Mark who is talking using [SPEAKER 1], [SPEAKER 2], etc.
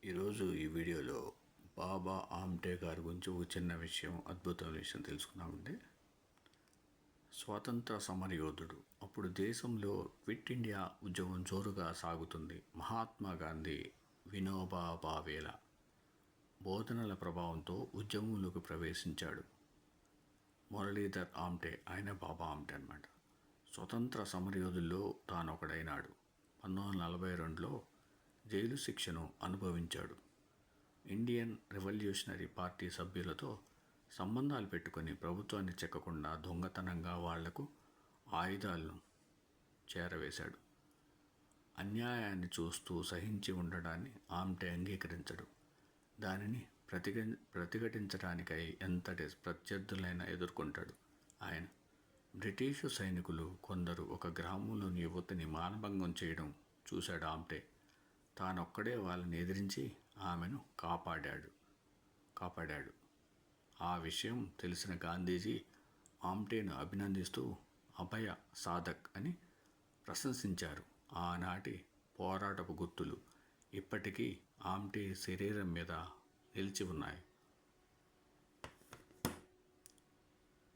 [SPEAKER 1] ఈరోజు ఈ వీడియోలో బాబా ఆమ్టే గారి గురించి ఒక చిన్న విషయం, అద్భుతమైన విషయం తెలుసుకున్నామండి. స్వాతంత్ర సమరయోధుడు. అప్పుడు దేశంలో క్విట్ ఇండియా ఉద్యమం జోరుగా సాగుతుంది. మహాత్మా గాంధీ, వినోబా భావేల బోధనల ప్రభావంతో ఉద్యమంలోకి ప్రవేశించాడు. మురళీధర్ ఆమ్టే, ఆయన బాబా ఆమ్టే అన్నమాట. స్వతంత్ర సమరయోధుల్లో తానొకడైనాడు. 1942లో జైలు శిక్షను అనుభవించాడు. ఇండియన్ రెవల్యూషనరీ పార్టీ సభ్యులతో సంబంధాలు పెట్టుకొని ప్రభుత్వాన్ని చెక్కకుండా దొంగతనంగా వాళ్లకు ఆయుధాలను చేరవేశాడు. అన్యాయాన్ని చూస్తూ సహించి ఉండడాన్ని ఆమ్టే అంగీకరించడు. దానిని ప్రతిఘటించడానికై ఎంతటి ప్రత్యర్థులైనా ఎదుర్కొంటాడు. ఆయన బ్రిటిషు సైనికులు కొందరు ఒక గ్రామంలోని యువతిని మానభంగం చేయడం చూశాడు. ఆమ్టే తానొక్కడే వాళ్ళని ఎదిరించి ఆమెను కాపాడాడు. ఆ విషయం తెలిసిన గాంధీజీ ఆమ్టేను అభినందిస్తూ అభయ సాధక్ అని ప్రశంసించారు. ఆనాటి పోరాటపు గుర్తులు ఇప్పటికీ ఆమ్టే శరీరం మీద నిలిచి ఉన్నాయి.